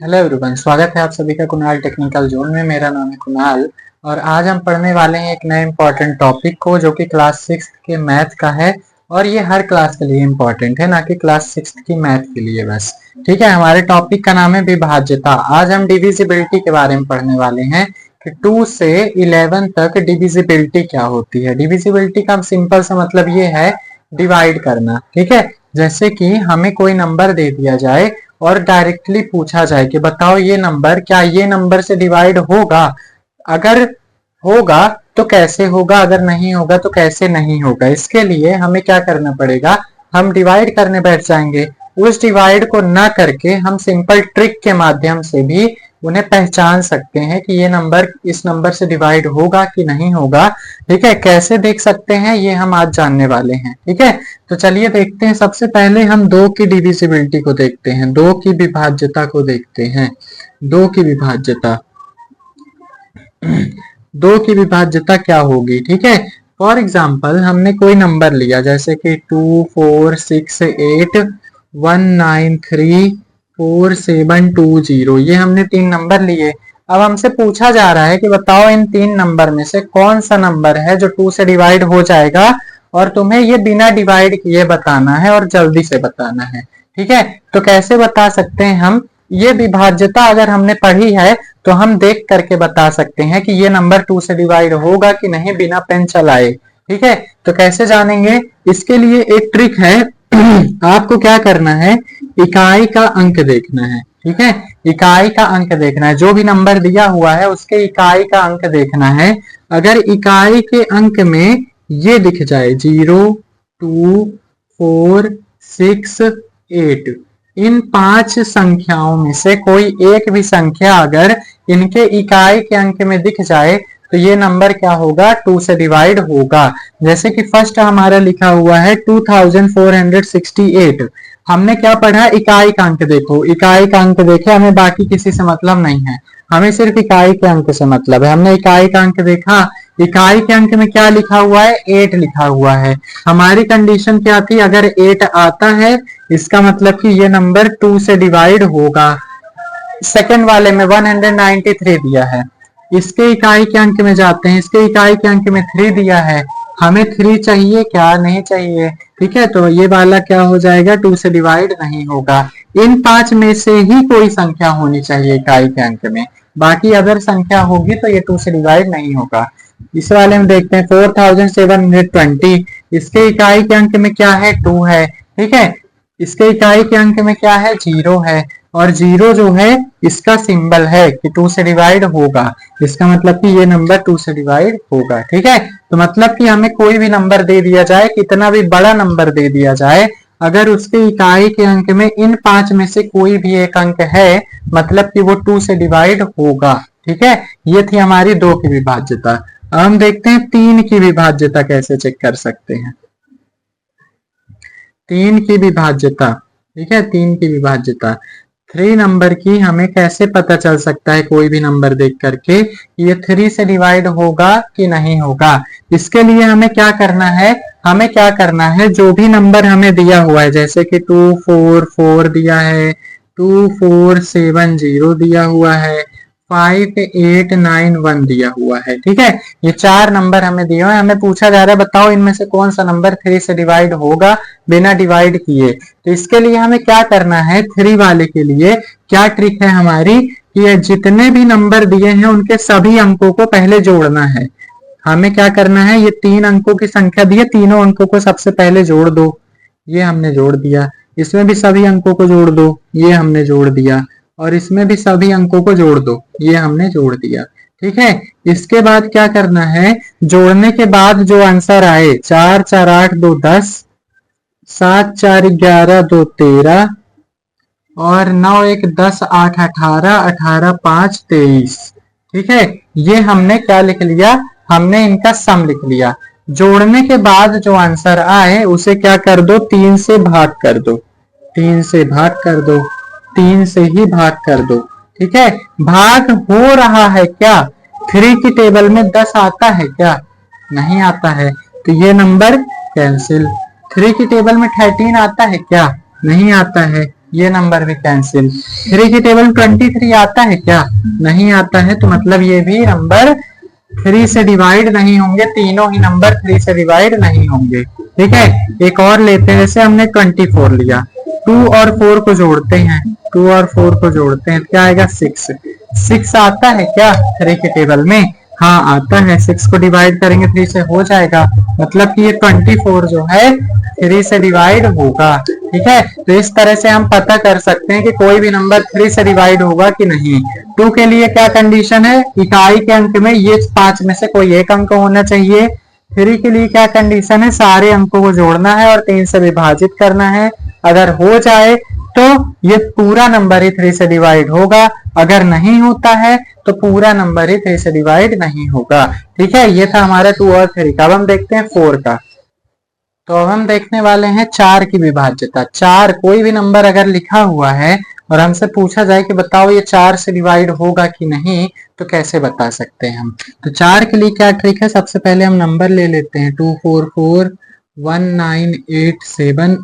Hello everyone, स्वागत है आप सभी का कुणाल टेक्निकल जोन में। मेरा नाम है कुणाल और आज हम पढ़ने वाले हैं एक नए इम्पोर्टेंट टॉपिक को जो कि क्लास 6 के मैथ का है। और ये हर क्लास के लिए इम्पोर्टेंट है, ना कि क्लास 6 की मैथ के लिए बस। ठीक है, हमारे टॉपिक का नाम है विभाज्यता। आज हम डिविजिबिलिटी के बारे में पढ़ने वाले हैं कि 2 से 11 तक डिविजिबिलिटी क्या होती है। डिविजिबिलिटी का सिंपल सा मतलब ये है डिवाइड करना। ठीक है, जैसे कि हमें कोई नंबर दे दिया जाए और डायरेक्टली पूछा जाए कि बताओ ये नंबर क्या ये नंबर से डिवाइड होगा। अगर होगा तो कैसे होगा, अगर नहीं होगा तो कैसे नहीं होगा। इसके लिए हमें क्या करना पड़ेगा, हम डिवाइड करने बैठ जाएंगे। उस डिवाइड को ना करके हम सिंपल ट्रिक के माध्यम से भी उन्हें पहचान सकते हैं कि ये नंबर इस नंबर से डिवाइड होगा कि नहीं होगा। ठीक है, कैसे देख सकते हैं ये हम आज जानने वाले हैं। ठीक है, तो चलिए देखते हैं। सबसे पहले हम 2 की डिविजिबिलिटी को देखते हैं, 2 की विभाज्यता को देखते हैं। 2 की विभाज्यता 2 की विभाज्यता क्या होगी। ठीक है, फॉर एग्जाम्पल हमने कोई नंबर लिया जैसे कि 2 4 6 8 1 9 3 4 7 2 0। ये हमने 3 नंबर लिए। अब हमसे पूछा जा रहा है कि बताओ इन 3 नंबर में से कौन सा नंबर है जो 2 से डिवाइड हो जाएगा, और तुम्हें ये बिना डिवाइड किए बताना है और जल्दी से बताना है। ठीक है, तो कैसे बता सकते हैं हम ये विभाज्यता। अगर हमने पढ़ी है तो हम देख करके बता सकते हैं कि ये नंबर 2 से डिवाइड होगा कि नहीं बिना पेन चलाए। ठीक है, तो कैसे जानेंगे, इसके लिए एक ट्रिक है। आपको क्या करना है, इकाई का अंक देखना है। ठीक है, इकाई का अंक देखना है। जो भी नंबर दिया हुआ है उसके इकाई का अंक देखना है। अगर इकाई के अंक में ये दिख जाए 0 2 4 6 8, इन 5 संख्याओं में से कोई एक भी संख्या अगर इनके इकाई के अंक में दिख जाए तो ये नंबर क्या होगा, 2 से डिवाइड होगा। जैसे कि फर्स्ट हमारा लिखा हुआ है 2468। हमने क्या पढ़ा, इकाई का अंक देखो, इकाई का अंक देखे, हमें बाकी किसी से मतलब नहीं है, हमें सिर्फ इकाई के अंक से मतलब है। हमने इकाई का अंक देखा, इकाई के अंक में क्या लिखा हुआ है, 8 लिखा हुआ है। हमारी कंडीशन क्या थी, अगर 8 आता है इसका मतलब कि ये नंबर 2 से डिवाइड होगा। सेकंड वाले में 193 दिया है, इसके इकाई के अंक में जाते हैं, इसके इकाई के अंक में 3 दिया है, हमें 3 चाहिए क्या, नहीं चाहिए। ठीक है, तो ये वाला क्या हो जाएगा, 2 से डिवाइड नहीं होगा। इन 5 में से ही कोई संख्या होनी चाहिए इकाई के अंक में, बाकी अगर संख्या होगी तो ये 2 से डिवाइड नहीं होगा। इस वाले में देखते हैं 4720, इसके इकाई के अंक में क्या है, 2 है। ठीक है, इसके इकाई के अंक में क्या है, 0 है, और 0 जो है इसका सिंबल है कि 2 से डिवाइड होगा। इसका मतलब कि ये नंबर 2 से डिवाइड होगा। ठीक है, तो मतलब कि हमें कोई भी नंबर दे दिया जाए, कितना भी बड़ा नंबर दे दिया जाए, अगर उसके इकाई के अंक में इन 5 में से कोई भी एक अंक है मतलब कि वो 2 से डिवाइड होगा। ठीक है, ये थी हमारी 2 की विभाज्यता। अब हम देखते हैं 3 की विभाज्यता कैसे चेक कर सकते हैं। 3 की विभाज्यता, ठीक है, 3 की विभाज्यता 3 नंबर की हमें कैसे पता चल सकता है कोई भी नंबर देख करके ये 3 से डिवाइड होगा कि नहीं होगा। इसके लिए हमें क्या करना है, हमें क्या करना है, जो भी नंबर हमें दिया हुआ है जैसे कि 244 दिया है, 2470 दिया हुआ है, 5891 दिया हुआ है। ठीक है, ये 4 नंबर हमें दिए हुए हैं। हमें पूछा जा रहा है बताओ इनमें से कौन सा नंबर 3 से डिवाइड होगा बिना डिवाइड किए। तो इसके लिए हमें क्या करना है, 3 वाले के लिए क्या ट्रिक है हमारी कि जितने भी नंबर दिए हैं उनके सभी अंकों को पहले जोड़ना है। हमें क्या करना है, ये 3 अंकों की संख्या दी है, तीनों अंकों को सबसे पहले जोड़ दो। ये हमने जोड़ दिया। इसमें भी सभी अंकों को जोड़ दो, ये हमने जोड़ दिया। और इसमें भी सभी अंकों को जोड़ दो, ये हमने जोड़ दिया। ठीक है, इसके बाद क्या करना है, जोड़ने के बाद जो आंसर आए 4 4 8 2 10, 7 4 11 2 13, और 9 1 10 8 18, 18 5 23। ठीक है, ये हमने क्या लिख लिया, हमने इनका सम लिख लिया। जोड़ने के बाद जो आंसर आए उसे क्या कर दो, 3 से भाग कर दो, 3 से भाग कर दो, 3 से ही भाग कर दो। ठीक है, भाग हो रहा है क्या, 3 की टेबल में 10 आता है क्या, नहीं आता है, तो ये नंबर कैंसिल। 3 की टेबल में 13 आता है क्या, नहीं आता है, ये नंबर भी कैंसिल। 3 की टेबल 23 आता है क्या? नहीं आता है, तो मतलब ये भी नंबर 3 से डिवाइड नहीं होंगे, तीनों ही नंबर 3 से डिवाइड नहीं होंगे। ठीक है, एक और लेते हैं, जैसे हमने 24 लिया, 2 और 4 को जोड़ते हैं, 2 और 4 को जोड़ते हैं, क्या आएगा? 6। 6 आता है क्या 3 के टेबल में? हाँ आता है, 6 को डिवाइड करेंगे 3 से, हो जाएगा। मतलब कि ये 24 जो है 3 से डिवाइड होगा। ठीक है, तो इस तरह से हम पता कर सकते हैं कि कोई भी नंबर 3 से डिवाइड होगा कि नहीं। 2 के लिए क्या कंडीशन है? इकाई के अंक में ये 5 में से कोई एक अंक होना चाहिए। 3 के लिए क्या कंडीशन है? सारे अंकों को जोड़ना है और 3 से विभाजित करना है। अगर हो जाए तो ये पूरा नंबर ही 3 से डिवाइड होगा, अगर नहीं होता है तो पूरा नंबर ही 3 से डिवाइड नहीं होगा। ठीक है, ये था हमारा 2 और 3 का। अब हम देखते हैं 4 का। तो अब हम देखने वाले हैं 4 की विभाज्यता। 4 कोई भी नंबर अगर लिखा हुआ है और हमसे पूछा जाए कि बताओ ये 4 से डिवाइड होगा कि नहीं, तो कैसे बता सकते हैं हम? तो 4 के लिए क्या ट्रिक है? सबसे पहले हम नंबर ले लेते हैं 2441987।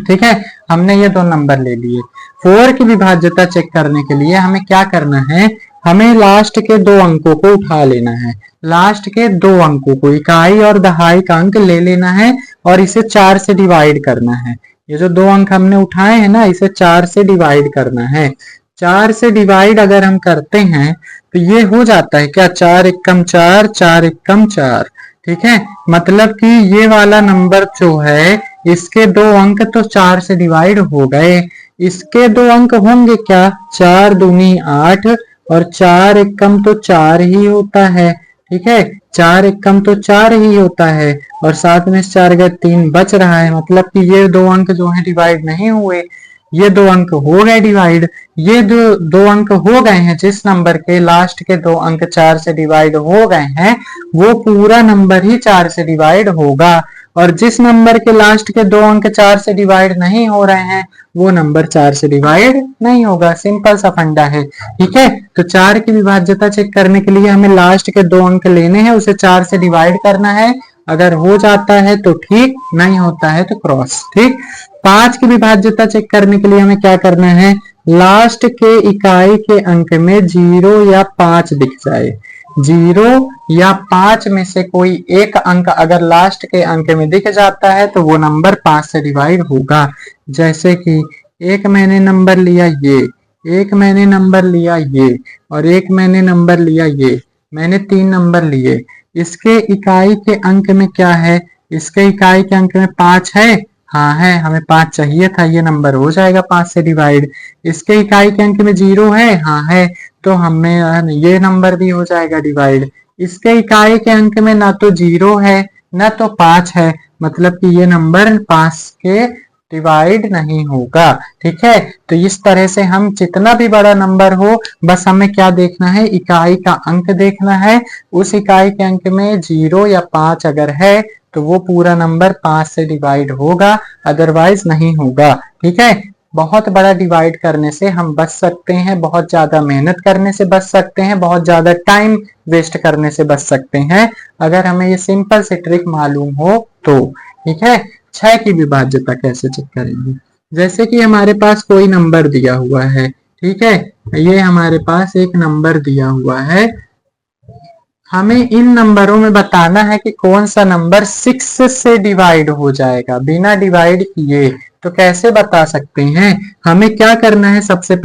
ठीक है, हमने ये दो नंबर ले लिए। 4 की विभाज्यता चेक करने के लिए हमें क्या करना है? हमें लास्ट के दो अंकों को उठा लेना है। लास्ट के दो अंकों को, इकाई और दहाई का अंक ले लेना है और इसे 4 से डिवाइड करना है। ये जो दो अंक हमने उठाए हैं ना, इसे 4 से डिवाइड करना है। 4 से डिवाइड अगर हम करते हैं तो ये हो जाता है क्या? 4 एकम 4, 4 एकम 4। ठीक है, मतलब कि ये वाला नंबर जो है इसके दो अंक तो 4 से डिवाइड हो गए। इसके दो अंक होंगे क्या? 4 दूनी 8 और 4 एकम तो 4 ही होता है। ठीक है, 4 एकम तो 4 ही होता है और साथ में 4 का 3 बच रहा है। मतलब कि ये दो अंक जो है डिवाइड नहीं हुए, ये दो अंक हो गए डिवाइड। ये दो अंक हो गए हैं, जिस नंबर के लास्ट के दो अंक 4 से डिवाइड हो गए हैं वो पूरा नंबर ही 4 से डिवाइड होगा। और जिस नंबर के लास्ट के दो अंक 4 से डिवाइड नहीं हो रहे हैं वो नंबर 4 से डिवाइड नहीं होगा। सिंपल सा फंडा है। ठीक है, तो 4 की विभाज्यता चेक करने के लिए हमें लास्ट के दो अंक लेने हैं, उसे 4 से डिवाइड करना है। अगर हो जाता है तो ठीक, नहीं होता है तो क्रॉस। ठीक, 5 की विभाज्यता चेक करने के लिए हमें क्या करना है? लास्ट के इकाई के अंक में 0 या 5 दिख जाए, 0 या 5 में से कोई एक अंक अगर लास्ट के अंक में दिख जाता है तो वो नंबर 5 से डिवाइड होगा। जैसे कि एक मैंने नंबर लिया ये, एक मैंने नंबर लिया ये और एक मैंने नंबर लिया ये, मैंने 3 नंबर लिए। इसके इकाई के अंक में क्या है? इसके इकाई के अंक में 5 है। हाँ है, हमें 5 चाहिए था, ये नंबर हो जाएगा 5 से डिवाइड। इसके इकाई के अंक में 0 है। हाँ है, तो हमें ये नंबर भी हो जाएगा डिवाइड। इसके इकाई के अंक में ना तो 0 है ना तो 5 है, मतलब कि ये नंबर 5 के डिवाइड नहीं होगा। ठीक है, तो इस तरह से हम जितना भी बड़ा नंबर हो, बस हमें क्या देखना है? इकाई का अंक देखना है। उस इकाई के अंक में 0 या 5 अगर है तो वो पूरा नंबर 5 से डिवाइड होगा, अदरवाइज नहीं होगा। ठीक है, बहुत बड़ा डिवाइड करने से हम बच सकते हैं, बहुत ज्यादा मेहनत करने से बच सकते हैं, बहुत ज्यादा टाइम वेस्ट करने से बच सकते हैं, अगर हमें ये सिंपल से ट्रिक मालूम हो तो। ठीक है, 6 की विभाज्यता कैसे चेक करेंगे? जैसे कि हमारे पास कोई नंबर दिया हुआ है। ठीक है, ये हमारे पास एक नंबर दिया हुआ है, हमें इन नंबरों में बताना है कि कौन सा नंबर 6 से डिवाइड हो जाएगा बिना डिवाइड किए। तो कैसे बता सकते हैं? हमें क्या करना है? सबसे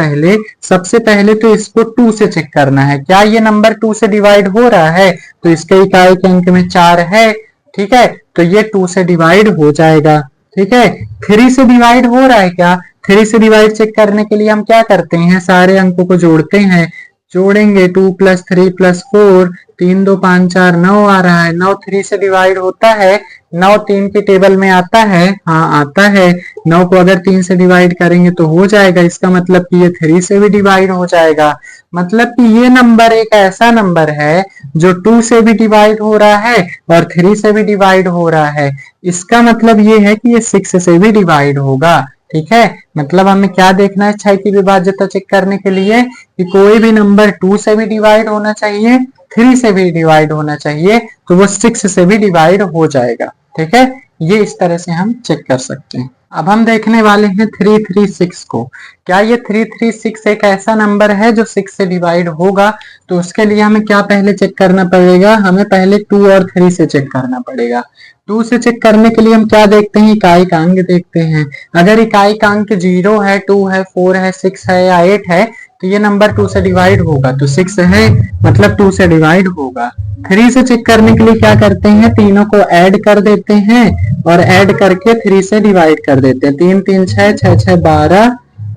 पहले तो इसको 2 से चेक करना है, क्या ये नंबर 2 से डिवाइड हो रहा है? तो इसके इकाई के अंक में 4 है। ठीक है, तो ये 2 से डिवाइड हो जाएगा। ठीक है, 3 से डिवाइड हो रहा है क्या? 3 से डिवाइड चेक करने के लिए हम क्या करते हैं? सारे अंकों को जोड़ते हैं। जोड़ेंगे 2 + 3 + 4, 3 2 5 4 9 आ रहा है। 9 3 से डिवाइड होता है? 9 3 की टेबल में आता है? हाँ आता है। 9 को अगर 3 से डिवाइड करेंगे तो हो जाएगा, इसका मतलब कि ये 3 से भी डिवाइड हो जाएगा। मतलब कि ये नंबर एक ऐसा नंबर है जो 2 से भी डिवाइड हो रहा है और 3 से भी डिवाइड हो रहा है। इसका मतलब ये है कि ये 6 से भी डिवाइड होगा। ठीक है, मतलब हमें क्या देखना है 6 की विभाज्यता चेक करने के लिए? कि कोई भी नंबर 2 से भी डिवाइड होना चाहिए, 3 से भी डिवाइड होना चाहिए, तो वो 6 से भी डिवाइड हो जाएगा। ठीक है, ये इस तरह से हम चेक कर सकते हैं। अब हम देखने वाले हैं 336 को। क्या ये 336 एक ऐसा नंबर है जो 6 से डिवाइड होगा? तो उसके लिए हमें क्या पहले चेक करना पड़ेगा? हमें पहले 2 और 3 से चेक करना पड़ेगा। 2 से चेक करने के लिए हम क्या देखते हैं? इकाई का अंक देखते हैं। अगर इकाई का अंक 0 है, 2 है, 4 है, 6 है या 8 है तो ये नंबर 2 से डिवाइड होगा। तो 6 है मतलब 2 से डिवाइड होगा। 3 से चेक करने के लिए क्या करते हैं? तीनों को ऐड कर देते हैं और ऐड करके 3 से डिवाइड कर देते हैं। 3 3 6 6 6 12,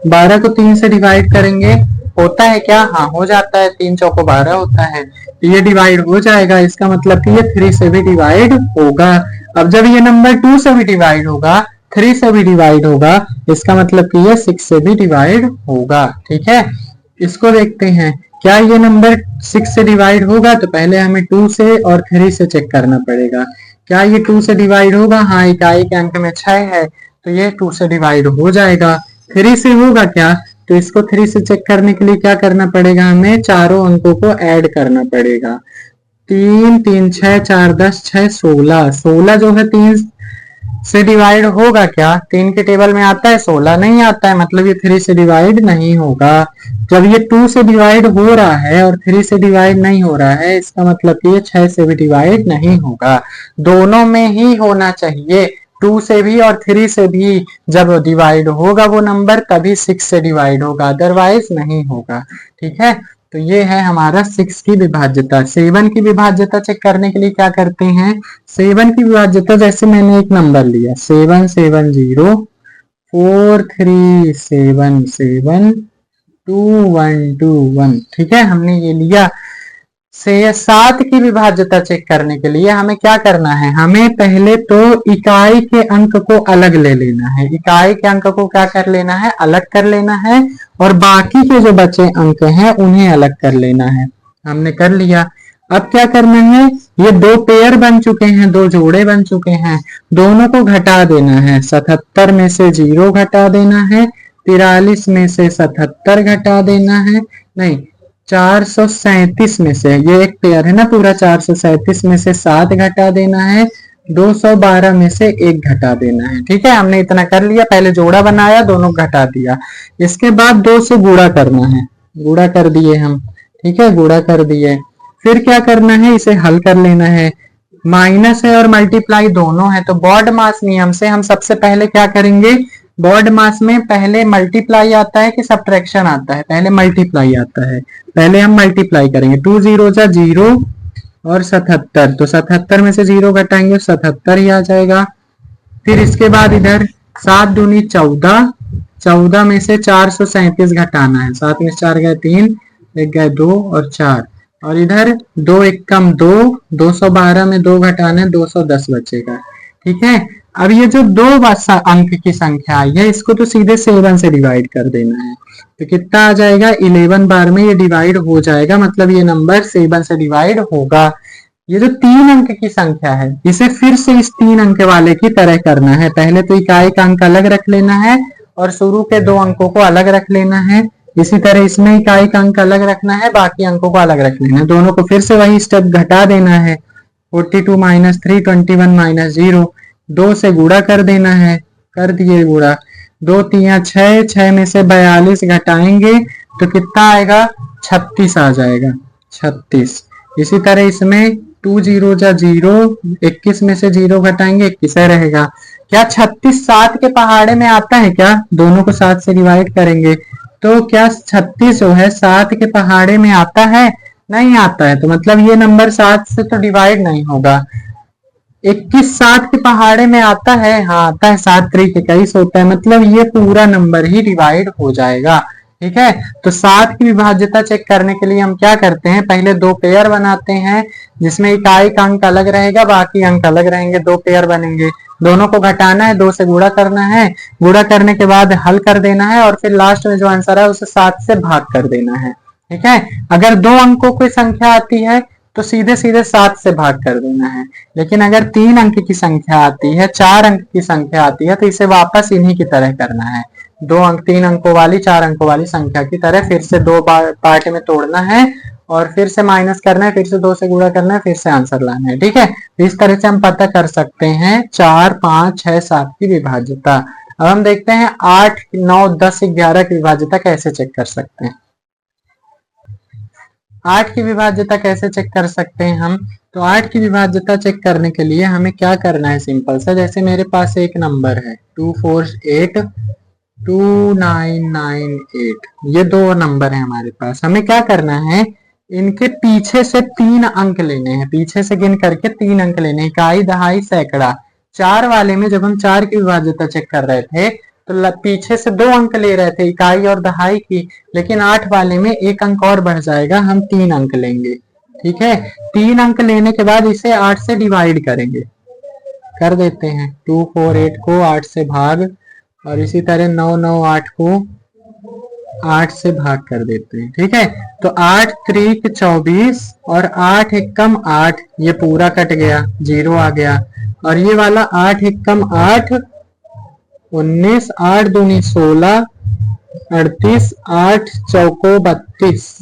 12 को 3 से डिवाइड करेंगे, होता है क्या? हाँ हो जाता है, 3 चौको 12 होता है। तो ये डिवाइड हो जाएगा, इसका मतलब कि ये 3 से भी डिवाइड होगा। अब जब ये नंबर 2 से भी डिवाइड होगा, 3 से भी डिवाइड होगा, इसका मतलब कि ये 6 से भी डिवाइड होगा। ठीक है, इसको देखते हैं। क्या ये नंबर 6 से डिवाइड होगा? तो पहले हमें 2 से और 3 से चेक करना पड़ेगा। क्या ये 2 से डिवाइड होगा? हाँ, इकाई के अंक में 6 है तो ये 2 से डिवाइड हो जाएगा। 3 से होगा क्या? तो इसको 3 से चेक करने के लिए क्या करना पड़ेगा? हमें चारों अंकों को ऐड करना पड़ेगा। 3 3 6 4 10 6 16, 16 जो है 3 से डिवाइड होगा क्या? 3 के टेबल में आता है, 16 नहीं आता है, मतलब ये 3 से डिवाइड नहीं होगा। जब ये 2 से डिवाइड हो रहा है और 3 से डिवाइड नहीं हो रहा है, इसका मतलब कि ये 6 से भी डिवाइड नहीं होगा। दोनों में ही होना चाहिए, 2 से भी और 3 से भी। जब डिवाइड होगा वो नंबर तभी 6 से डिवाइड होगा, अदरवाइज नहीं होगा। ठीक है, तो ये है हमारा 6 की विभाज्यता। 7 की विभाज्यता चेक करने के लिए क्या करते हैं? 7 की विभाज्यता, जैसे मैंने एक नंबर लिया 7 7 0 4 3 7 7 2 1 2 1। ठीक है, हमने ये लिया। से 7 की विभाज्यता चेक करने के लिए हमें क्या करना है? हमें पहले तो इकाई के अंक को अलग ले लेना है। इकाई के अंक को क्या कर लेना है? अलग कर लेना है, और बाकी के जो बचे अंक हैं उन्हें अलग कर लेना है। हमने कर लिया। अब क्या करना है? ये 2 पेयर बन चुके हैं, 2 जोड़े बन चुके हैं, दोनों को घटा देना है। 77 में से 0 घटा देना है, 43 में से 77 घटा देना है, नहीं 437 में से, ये एक पेयर है ना पूरा, 437 में से 7 घटा देना है, 212 में से 1 घटा देना है। ठीक है, हमने इतना कर लिया। पहले जोड़ा बनाया, दोनों घटा दिया। इसके बाद 2 से गुणा करना है, गुणा कर दिए हम। ठीक है, गुणा कर दिए। फिर क्या करना है? इसे हल कर लेना है। माइनस है और मल्टीप्लाई दोनों है, तो बॉड मास नियम से हम सबसे पहले क्या करेंगे? बॉड मास में पहले मल्टीप्लाई आता है कि सब्ट्रैक्शन आता है? पहले मल्टीप्लाई आता है, पहले हम मल्टीप्लाई करेंगे। 2 0 जा 0 और 77, तो 77 में से 0 घटाएंगे 77 ही आ जाएगा। फिर इसके बाद इधर 7 दूनी 14, 14 में से 437 घटाना है। 7 में 4 गए 3, 1 गए 2 और 4, और इधर 2 1 कम 2, 212 में 2 घटाना है, 210 बचेगा। ठीक है, अब ये जो 2 अंक की संख्या आई है, इसको तो सीधे 7 से डिवाइड कर देना है। तो कितना आ जाएगा? 11 बार में ये डिवाइड हो जाएगा, मतलब ये नंबर 7 से डिवाइड होगा। ये जो 3 अंक की संख्या है, इसे फिर से इस 3 अंक वाले की तरह करना है। पहले तो इकाई का अंक अलग रख लेना है और शुरू के 2 अंकों को अलग रख लेना है। इसी तरह इसमें इकाई का अंक अलग रखना है, बाकी अंकों को अलग रख लेना है। दोनों को फिर से वही स्टेप घटा देना है। 42 माइनस 3 21 माइनस 0, 2 से गुणा कर देना है। कर दिए गुणा। 2 3 6, 6 में से 42 घटाएंगे तो कितना आएगा? 36 आ जाएगा, 36। इसी तरह इसमें 2 0 जा 0, 21 में से 0 घटाएंगे 21 रहेगा। क्या 36 7 के पहाड़े में आता है क्या? दोनों को 7 से डिवाइड करेंगे तो क्या 36 जो है 7 के पहाड़े में आता है? नहीं आता है, तो मतलब ये नंबर 7 से तो डिवाइड नहीं होगा। 21 7 के पहाड़े में आता है? हाँ आता है, 7 3 21 होता है, मतलब ये पूरा नंबर ही डिवाइड हो जाएगा। ठीक है, तो 7 की विभाज्यता चेक करने के लिए हम क्या करते हैं? पहले 2 पेयर बनाते हैं जिसमें इकाई का अंक अलग रहेगा, बाकी अंक अलग रहेंगे। 2 पेयर बनेंगे, दोनों को घटाना है, 2 से गुणा करना है, गुणा करने के बाद हल कर देना है, और फिर लास्ट में जो आंसर है उसे 7 से भाग कर देना है। ठीक है, अगर 2 अंकों की संख्या आती है तो सीधे सीधे 7 से भाग कर देना है। लेकिन अगर 3 अंक की संख्या आती है, 4 अंक की संख्या आती है, तो इसे वापस इन्हीं की तरह करना है। 2 अंक 3 अंकों वाली 4 अंकों वाली संख्या की तरह फिर से 2 पार्ट में तोड़ना है, और फिर से माइनस करना है, फिर से 2 से गुणा करना है, फिर से आंसर लाना है। ठीक है, इस तरह से हम पता कर सकते हैं 4 5 6 7 की विभाज्यता। अब हम देखते हैं 8, 9, 10, 11 की विभाज्यता कैसे चेक कर सकते हैं। 8 की विभाज्यता कैसे चेक कर सकते हैं हम, तो 8 की विभाज्यता चेक करने के लिए हमें क्या करना है, सिंपल सा, जैसे मेरे पास एक नंबर है 2482998, ये दो नंबर है हमारे पास। हमें क्या करना है, इनके पीछे से 3 अंक लेने हैं, पीछे से गिन करके 3 अंक लेने हैं, इकाई, दहाई, सैकड़ा। 4 वाले में जब हम 4 की विभाज्यता चेक कर रहे थे तो पीछे से 2 अंक ले रहे थे, इकाई और दहाई की, लेकिन 8 वाले में 1 अंक और बढ़ जाएगा, हम 3 अंक लेंगे। ठीक है, 3 अंक लेने के बाद इसे 8 से डिवाइड करेंगे, कर देते हैं 248 को 8 से भाग, और इसी तरह 998 को 8 से भाग कर देते हैं। ठीक है, तो 8 त्रिक 24 और 8 एकम 8, ये पूरा कट गया, 0 आ गया, और ये वाला 8 एकम 8 19, 8 दूनी 16, 38, 8 चौको 32,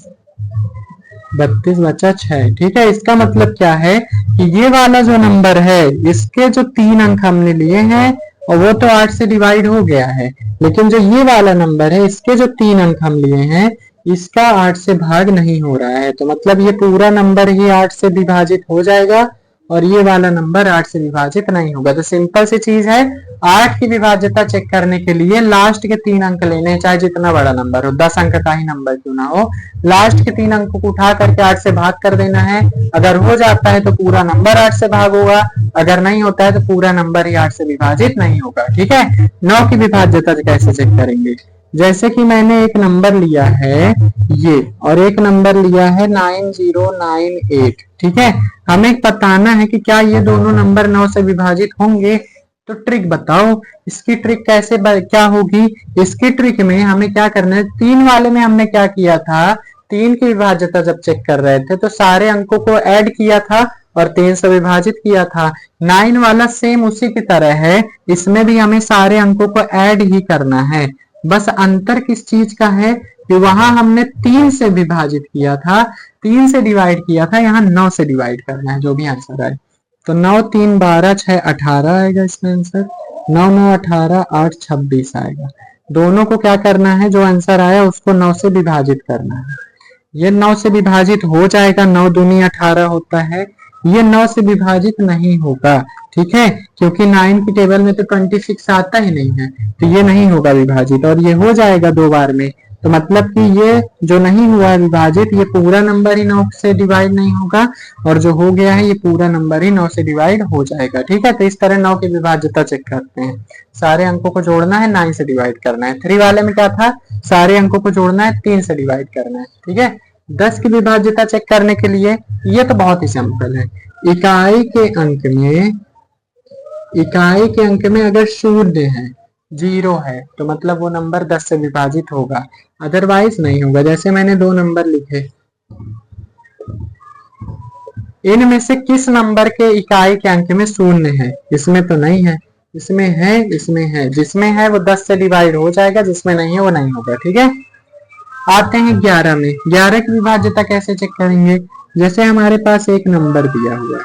32 बचा 6। ठीक है, इसका मतलब क्या है कि ये वाला जो नंबर है इसके जो 3 अंक हमने लिए हैं और वो तो 8 से डिवाइड हो गया है, लेकिन जो ये वाला नंबर है इसके जो 3 अंक हम लिए हैं इसका 8 से भाग नहीं हो रहा है, तो मतलब ये पूरा नंबर ही 8 से विभाजित हो जाएगा और ये वाला नंबर 8 से विभाजित नहीं होगा। तो सिंपल सी चीज है, 8 की विभाज्यता चेक करने के लिए लास्ट के 3 अंक लेने हैं, चाहे जितना बड़ा नंबर हो, 10 अंक का ही नंबर क्यों ना हो, लास्ट के 3 अंकों को उठा करके 8 से भाग कर देना है। अगर हो जाता है तो पूरा नंबर 8 से भाग होगा, अगर नहीं होता है तो पूरा नंबर ही 8 से विभाजित नहीं होगा। ठीक है, 9 की विभाज्यता कैसे चेक करेंगे, जैसे कि मैंने एक नंबर लिया है ये और एक नंबर लिया है 9098। ठीक है, हमें बताना है कि क्या ये दोनों नंबर 9 से विभाजित होंगे, तो ट्रिक बताओ, इसकी ट्रिक कैसे क्या होगी। इसकी ट्रिक में हमें क्या करना है, 3 वाले में हमने क्या किया था, 3 की विभाज्यता जब चेक कर रहे थे तो सारे अंकों को ऐड किया था और 3 से विभाजित किया था। 9 वाला सेम उसी की तरह है, इसमें भी हमें सारे अंकों को ऐड ही करना है, बस अंतर किस चीज का है कि वहां हमने 3 से विभाजित किया था, 3 से डिवाइड किया था, यहाँ 9 से डिवाइड करना है, जो भी आंसर आए। तो 9 3 12 6 18 आएगा इसमें आंसर, 9 9 18 8 26 आएगा। दोनों को क्या करना है, जो आंसर आया उसको 9 से विभाजित करना है। ये 9 से विभाजित हो जाएगा, 9 दूनी 18 होता है, ये 9 से विभाजित नहीं होगा। ठीक है, क्योंकि 9 की टेबल में तो 26 आता ही नहीं है, तो ये नहीं होगा विभाजित, और ये हो जाएगा 2 बार में, तो मतलब कि ये जो नहीं हुआ है विभाजित, ये पूरा नंबर ही 9 से डिवाइड नहीं होगा, और जो हो गया है ये पूरा नंबर ही 9 से डिवाइड हो जाएगा। ठीक है, तो इस तरह 9 की विभाज्यता चेक करते हैं, सारे अंकों को जोड़ना है, 9 से डिवाइड करना है। 3 वाले में क्या था, सारे अंकों को जोड़ना है, 3 से डिवाइड करना है। ठीक है, 10 की विभाज्यता चेक करने के लिए ये तो बहुत ही सिंपल है, इकाई के अंक में अगर शून्य है, 0 है, तो मतलब वो नंबर 10 से विभाजित होगा, अदरवाइज नहीं होगा। जैसे मैंने 2 नंबर लिखे, इनमें से किस नंबर के इकाई के अंक में शून्य है, इसमें तो नहीं है, इसमें है, इसमें है, जिसमें है वो 10 से डिवाइड हो जाएगा, जिसमें नहीं है वो नहीं होगा। ठीक है, आते हैं 11 में। 11 की विभाज्यता कैसे चेक करेंगे, जैसे हमारे पास एक नंबर दिया हुआ है,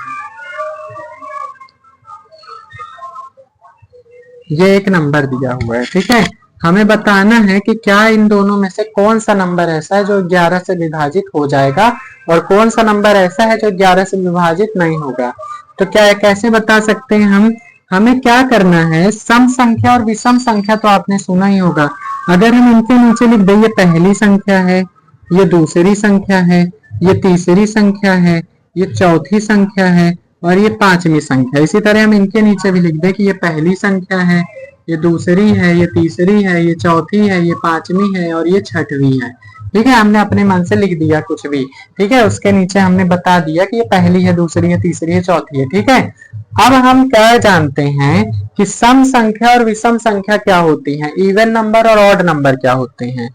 ये एक नंबर दिया हुआ है। ठीक है, हमें बताना है कि क्या इन दोनों में से कौन सा नंबर ऐसा है जो 11 से विभाजित हो जाएगा और कौन सा नंबर ऐसा है जो 11 से विभाजित नहीं होगा। तो क्या कैसे बता सकते हैं हम, हमें क्या करना है, सम संख्या और विषम संख्या तो आपने सुना ही होगा, अगर हम इनके नीचे लिख दें ये पहली संख्या है, ये दूसरी संख्या है, ये तीसरी संख्या है, ये चौथी संख्या है और ये 5वीं संख्या, इसी तरह हम इनके नीचे भी लिख दें कि ये पहली संख्या है, ये दूसरी है, ये तीसरी है, ये चौथी है, ये 5वीं है और ये 6वीं है। ठीक है, हमने अपने मन से लिख दिया कुछ भी। ठीक है, उसके नीचे हमने बता दिया कि ये पहली है, दूसरी है, तीसरी है, चौथी है। ठीक है, अब हम क्या जानते हैं कि सम संख्या और विषम संख्या क्या होती है, इवन नंबर और ऑड नंबर क्या होते हैं।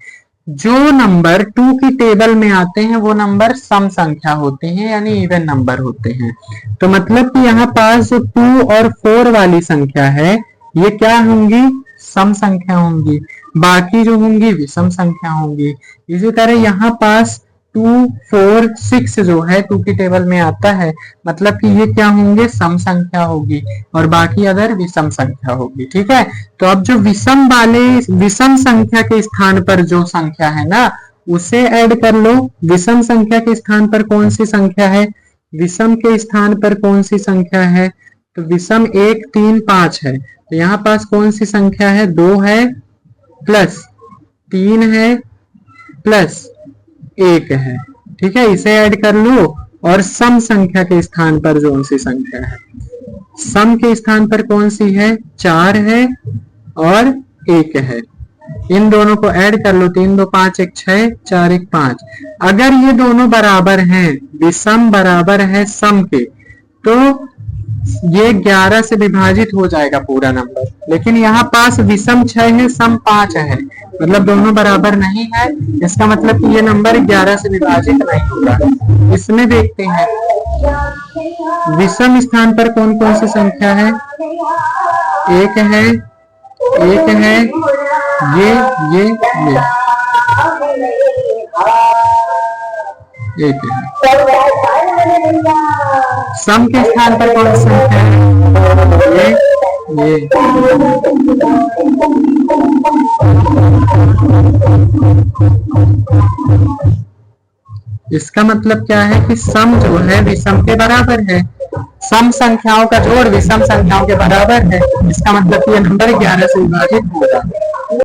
जो नंबर 2 की टेबल में आते हैं वो नंबर सम संख्या होते हैं, यानी इवन नंबर होते हैं। तो मतलब कि यहाँ पास जो 2 और 4 वाली संख्या है ये क्या होंगी, सम संख्या होंगी, बाकी जो होंगी विषम संख्या होंगी। इसी तरह यहाँ पास 2 4 6 जो है 2 की टेबल में आता है, मतलब कि ये क्या होंगे, सम संख्या होगी और बाकी अदर विषम संख्या होगी। ठीक है, तो अब जो विषम संख्या के स्थान पर जो संख्या है ना उसे ऐड कर लो। विषम संख्या के स्थान पर कौन सी संख्या है, विषम के स्थान पर कौन सी संख्या है, तो विषम 1 3 5 है, तो यहाँ पास कौन सी संख्या है, 2 है प्लस 3 है प्लस 1 है। ठीक है, इसे ऐड कर लो और सम संख्या के स्थान पर कौन सी संख्या है, सम के स्थान पर कौन सी है, 4 है और 1 है। इन दोनों को ऐड कर लो, 3 2 5 1 6 4 1 5। अगर ये दोनों बराबर हैं, विषम बराबर है सम के, तो ये 11 से विभाजित हो जाएगा पूरा नंबर, लेकिन यहाँ पास विषम 6 है सम 5 है, मतलब दोनों बराबर नहीं है, इसका मतलब कि ये नंबर 11 से विभाजित नहीं होगा। इसमें देखते हैं विषम स्थान पर कौन कौन सी संख्या है, 1 है, 1 है, ये 1 है। सम के स्थान पर कौन सी संख्या है, ये इसका मतलब क्या है कि सम जो है विषम के बराबर है, सम संख्याओं का जोड़ विषम संख्याओं के बराबर है, इसका मतलब ये नंबर 11 से विभाजित होगा।